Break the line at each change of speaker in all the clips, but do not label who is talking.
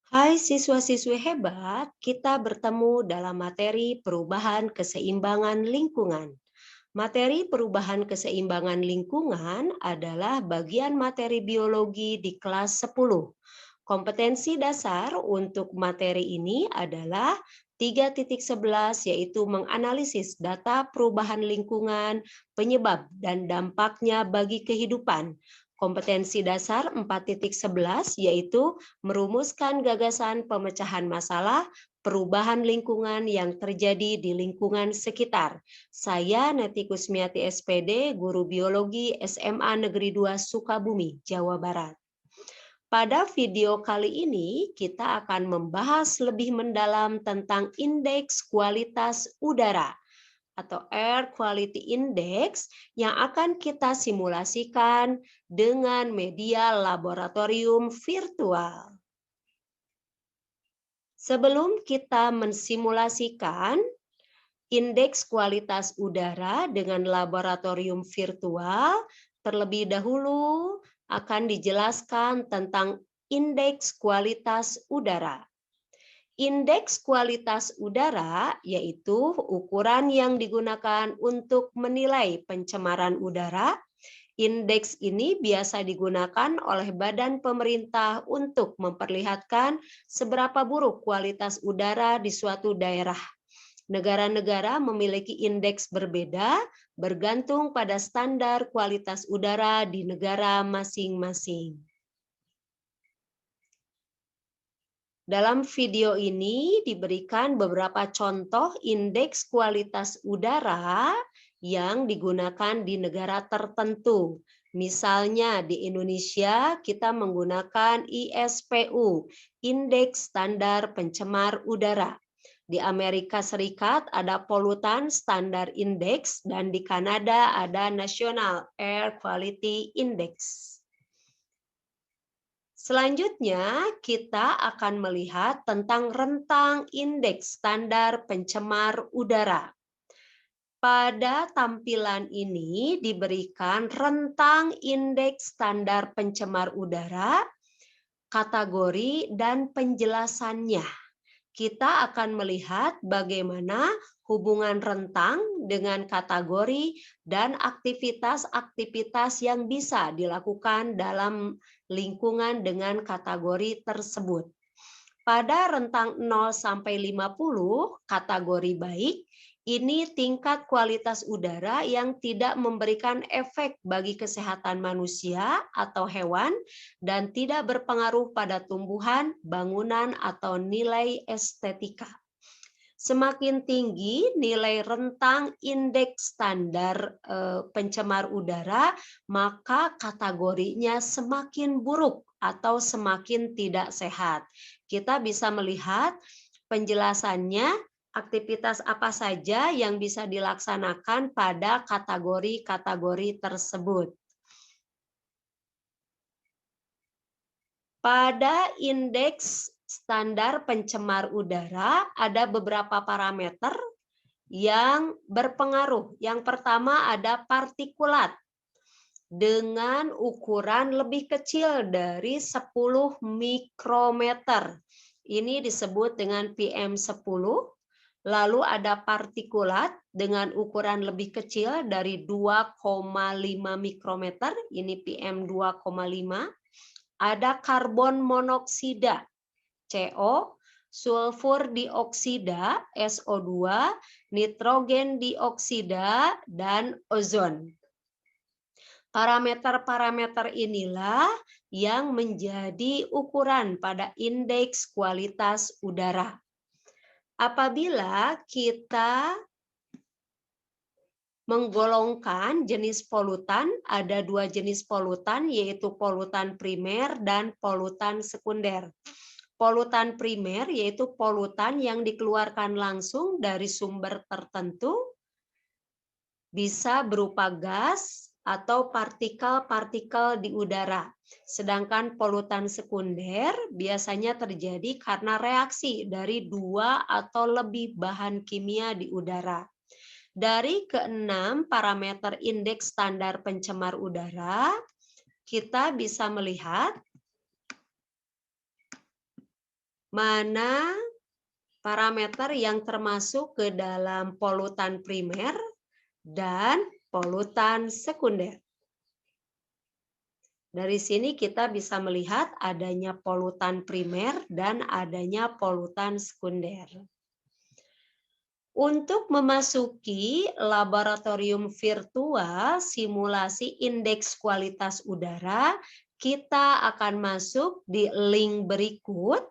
Hai siswa-siswi hebat, kita bertemu dalam materi perubahan keseimbangan lingkungan. Materi perubahan keseimbangan lingkungan adalah bagian materi biologi di kelas 10. Kompetensi dasar untuk materi ini adalah 3.11, yaitu menganalisis data perubahan lingkungan, penyebab dan dampaknya bagi kehidupan. Kompetensi dasar 4.11 yaitu merumuskan gagasan pemecahan masalah perubahan lingkungan yang terjadi di lingkungan sekitar. Saya Neti Kusmiati SPD, guru biologi SMA Negeri 2 Sukabumi, Jawa Barat. Pada video kali ini kita akan membahas lebih mendalam tentang indeks kualitas udara atau Air Quality Index yang akan kita simulasikan dengan media laboratorium virtual. Sebelum kita mensimulasikan indeks kualitas udara dengan laboratorium virtual, terlebih dahulu akan dijelaskan tentang indeks kualitas udara. Indeks kualitas udara yaitu ukuran yang digunakan untuk menilai pencemaran udara. Indeks ini biasa digunakan oleh badan pemerintah untuk memperlihatkan seberapa buruk kualitas udara di suatu daerah. Negara-negara memiliki indeks berbeda bergantung pada standar kualitas udara di negara masing-masing. Dalam video ini diberikan beberapa contoh indeks kualitas udara yang digunakan di negara tertentu. Misalnya di Indonesia kita menggunakan ISPU, Indeks Standar Pencemar Udara. Di Amerika Serikat ada Pollutant Standard Index dan di Kanada ada National Air Quality Index. Selanjutnya, kita akan melihat tentang rentang indeks standar pencemar udara. Pada tampilan ini diberikan rentang indeks standar pencemar udara, kategori, dan penjelasannya. Kita akan melihat bagaimana hubungan rentang dengan kategori dan aktivitas-aktivitas yang bisa dilakukan dalam lingkungan dengan kategori tersebut. Pada rentang 0 sampai 50, kategori baik, ini tingkat kualitas udara yang tidak memberikan efek bagi kesehatan manusia atau hewan dan tidak berpengaruh pada tumbuhan, bangunan, atau nilai estetika. Semakin tinggi nilai rentang indeks standar pencemar udara, maka kategorinya semakin buruk atau semakin tidak sehat. Kita bisa melihat penjelasannya, aktivitas apa saja yang bisa dilaksanakan pada kategori-kategori tersebut. Pada indeks standar pencemar udara ada beberapa parameter yang berpengaruh. Yang pertama ada partikulat dengan ukuran lebih kecil dari 10 mikrometer. Ini disebut dengan PM10. Lalu ada partikulat dengan ukuran lebih kecil dari 2,5 mikrometer. Ini PM2,5. Ada karbon monoksida, CO, sulfur dioksida, SO2, nitrogen dioksida, dan ozon. Parameter-parameter inilah yang menjadi ukuran pada indeks kualitas udara. Apabila kita menggolongkan jenis polutan, ada dua jenis polutan, yaitu polutan primer dan polutan sekunder. Polutan primer yaitu polutan yang dikeluarkan langsung dari sumber tertentu, bisa berupa gas atau partikel-partikel di udara. Sedangkan polutan sekunder biasanya terjadi karena reaksi dari dua atau lebih bahan kimia di udara. Dari keenam parameter indeks standar pencemar udara, kita bisa melihat mana parameter yang termasuk ke dalam polutan primer dan polutan sekunder. Dari sini kita bisa melihat adanya polutan primer dan adanya polutan sekunder. Untuk memasuki laboratorium virtual simulasi indeks kualitas udara, kita akan masuk di link berikut.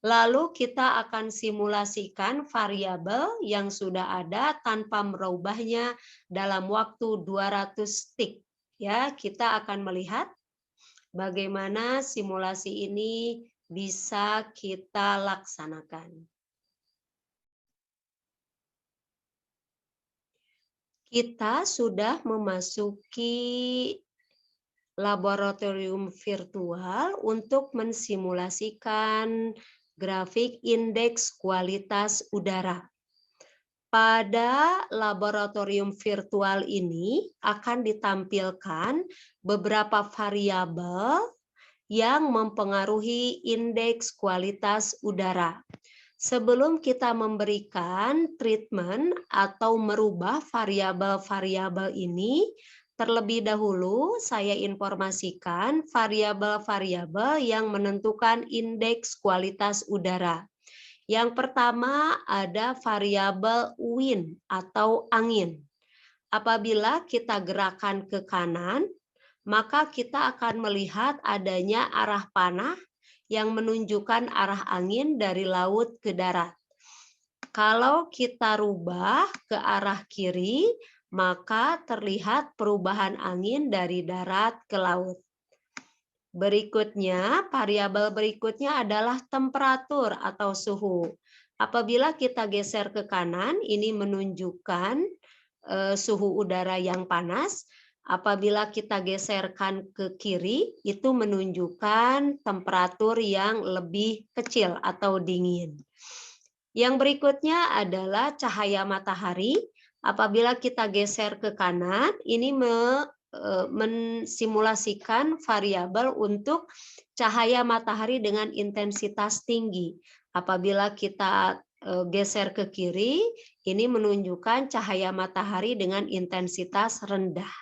Lalu kita akan simulasikan variabel yang sudah ada tanpa merubahnya dalam waktu 200 tik. Ya, kita akan melihat bagaimana simulasi ini bisa kita laksanakan. Kita sudah memasuki laboratorium virtual untuk mensimulasikan grafik indeks kualitas udara. Pada laboratorium virtual ini akan ditampilkan beberapa variabel yang mempengaruhi indeks kualitas udara. Sebelum kita memberikan treatment atau merubah variabel-variabel ini, terlebih dahulu saya informasikan variabel-variabel yang menentukan indeks kualitas udara. Yang pertama ada variabel wind atau angin. Apabila kita gerakan ke kanan, maka kita akan melihat adanya arah panah yang menunjukkan arah angin dari laut ke darat. Kalau kita rubah ke arah kiri, maka terlihat perubahan angin dari darat ke laut. Berikutnya, variabel berikutnya adalah temperatur atau suhu. Apabila kita geser ke kanan, ini menunjukkan suhu udara yang panas. Apabila kita geserkan ke kiri, itu menunjukkan temperatur yang lebih kecil atau dingin. Yang berikutnya adalah cahaya matahari. Apabila kita geser ke kanan, ini mensimulasikan variabel untuk cahaya matahari dengan intensitas tinggi. Apabila kita geser ke kiri, ini menunjukkan cahaya matahari dengan intensitas rendah.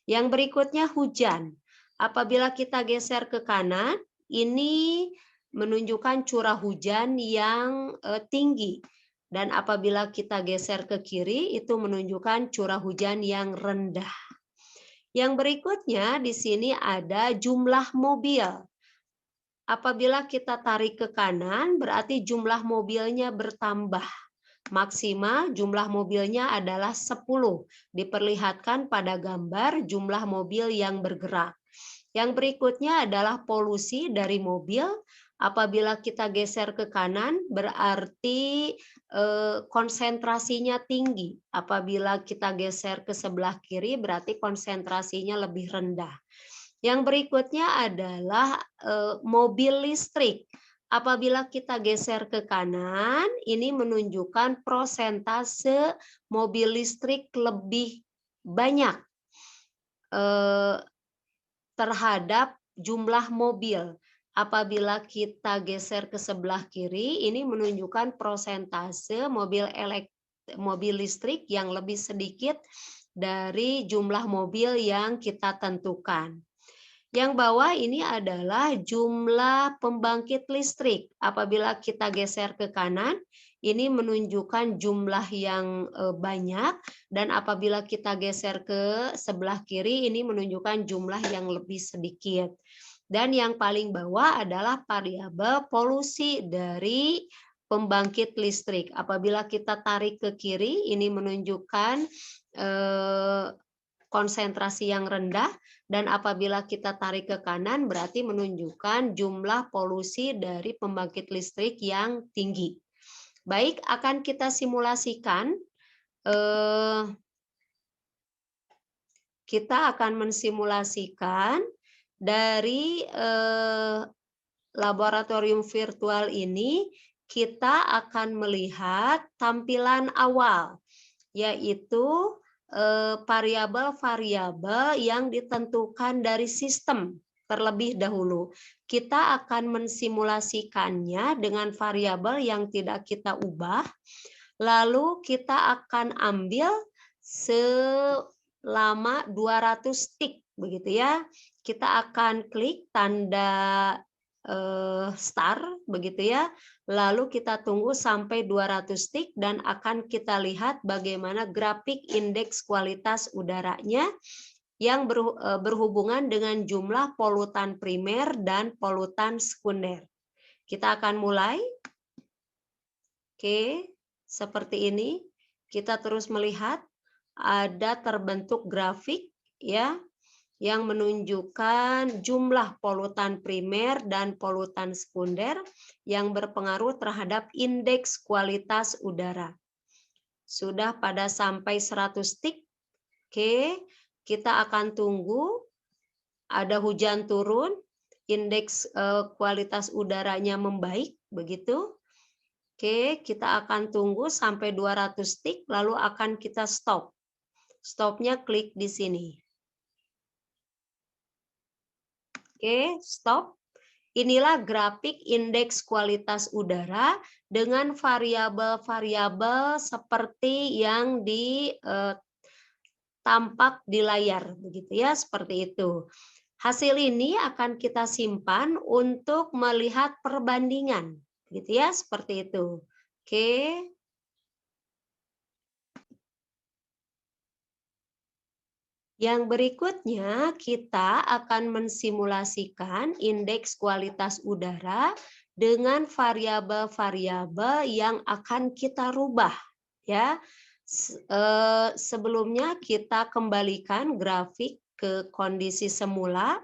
Yang berikutnya hujan. Apabila kita geser ke kanan, ini menunjukkan curah hujan yang tinggi. Dan apabila kita geser ke kiri, itu menunjukkan curah hujan yang rendah. Yang berikutnya di sini ada jumlah mobil. Apabila kita tarik ke kanan, berarti jumlah mobilnya bertambah. Maksimal jumlah mobilnya adalah 10. Diperlihatkan pada gambar jumlah mobil yang bergerak. Yang berikutnya adalah polusi dari mobil. Apabila kita geser ke kanan, berarti konsentrasinya tinggi. Apabila kita geser ke sebelah kiri, berarti konsentrasinya lebih rendah. Yang berikutnya adalah mobil listrik. Apabila kita geser ke kanan, ini menunjukkan prosentase mobil listrik lebih banyak terhadap jumlah mobil. Apabila kita geser ke sebelah kiri, ini menunjukkan prosentase mobil listrik yang lebih sedikit dari jumlah mobil yang kita tentukan. Yang bawah ini adalah jumlah pembangkit listrik. Apabila kita geser ke kanan, ini menunjukkan jumlah yang banyak, dan apabila kita geser ke sebelah kiri, ini menunjukkan jumlah yang lebih sedikit. Dan yang paling bawah adalah variabel polusi dari pembangkit listrik. Apabila kita tarik ke kiri, ini menunjukkan konsentrasi yang rendah, dan apabila kita tarik ke kanan berarti menunjukkan jumlah polusi dari pembangkit listrik yang tinggi. Baik, akan kita simulasikan. Kita akan mensimulasikan dari laboratorium virtual ini, kita akan melihat tampilan awal, yaitu variabel-variabel yang ditentukan dari sistem terlebih dahulu. kita akan mensimulasikannya dengan variabel yang tidak kita ubah, lalu kita akan ambil selama 200 tik, begitu ya. Kita akan klik tanda star, begitu ya. Lalu kita tunggu sampai 200 tik dan akan kita lihat bagaimana grafik indeks kualitas udaranya yang berhubungan dengan jumlah polutan primer dan polutan sekunder. Kita akan mulai. Oke, seperti ini. Kita terus melihat ada terbentuk grafik ya yang menunjukkan jumlah polutan primer dan polutan sekunder yang berpengaruh terhadap indeks kualitas udara. Sudah pada sampai 100 tik. Oke, kita akan tunggu ada hujan turun, indeks kualitas udaranya membaik, begitu. Oke, kita akan tunggu sampai 200 tik, lalu akan kita stop. Stopnya klik di sini. Oke, stop. Inilah grafik indeks kualitas udara dengan variabel-variabel seperti yang tampak di layar, begitu ya, seperti itu. Hasil ini akan kita simpan untuk melihat perbandingan, gitu ya, seperti itu. Oke. Yang berikutnya, kita akan mensimulasikan indeks kualitas udara dengan variabel-variabel yang akan kita rubah. Ya, sebelumnya kita kembalikan grafik ke kondisi semula.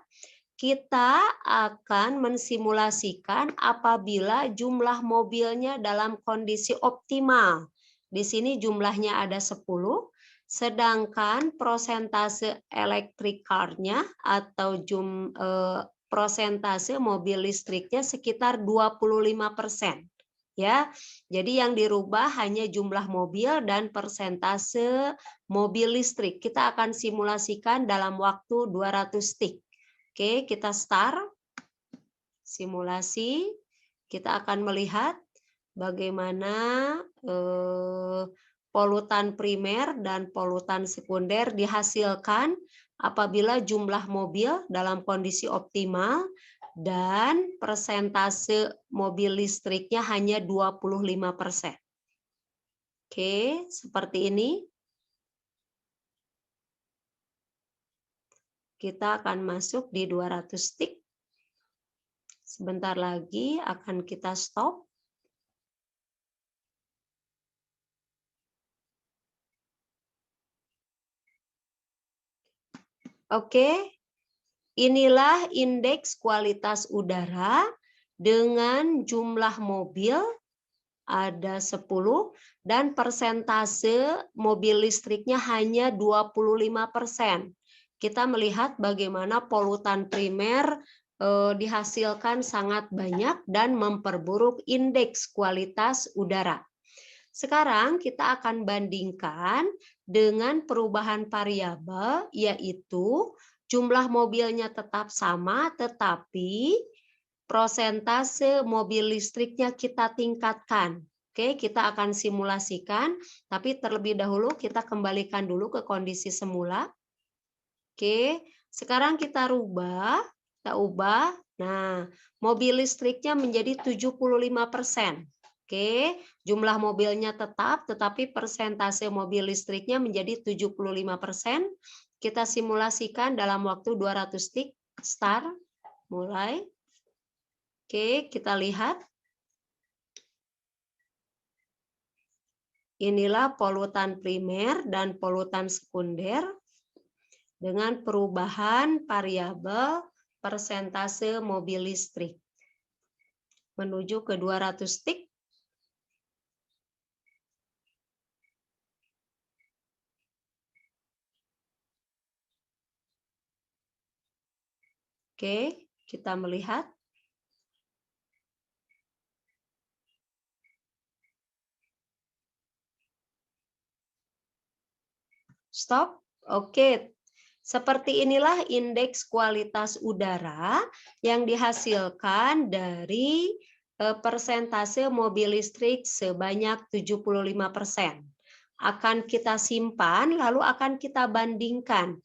Kita akan mensimulasikan apabila jumlah mobilnya dalam kondisi optimal. Di sini jumlahnya ada 10. Sedangkan prosentase electric car-nya atau prosentase mobil listriknya sekitar 25%. Ya, jadi yang dirubah hanya jumlah mobil dan persentase mobil listrik. Kita akan simulasikan dalam waktu 200 tik. Oke, kita start simulasi. Kita akan melihat bagaimana polutan primer dan polutan sekunder dihasilkan apabila jumlah mobil dalam kondisi optimal dan persentase mobil listriknya hanya 25%. Oke, seperti ini. Kita akan masuk di 200 tik. Sebentar lagi akan kita stop. Oke, inilah indeks kualitas udara dengan jumlah mobil ada 10 dan persentase mobil listriknya hanya 25%. Kita melihat bagaimana polutan primer dihasilkan sangat banyak dan memperburuk indeks kualitas udara. Sekarang kita akan bandingkan dengan perubahan variabel, yaitu jumlah mobilnya tetap sama, tetapi prosentase mobil listriknya kita tingkatkan. Oke, kita akan simulasikan, tapi terlebih dahulu kita kembalikan dulu ke kondisi semula. Oke, sekarang kita ubah. Nah, mobil listriknya menjadi 75%. Oke, jumlah mobilnya tetap, tetapi persentase mobil listriknya menjadi 75%. Kita simulasikan dalam waktu 200 tik, start, mulai. Oke, kita lihat. Inilah polutan primer dan polutan sekunder dengan perubahan variabel persentase mobil listrik. Menuju ke 200 tik. Oke, kita melihat. Stop. Oke, Seperti inilah indeks kualitas udara yang dihasilkan dari persentase mobil listrik sebanyak 75%. Akan kita simpan, lalu akan kita bandingkan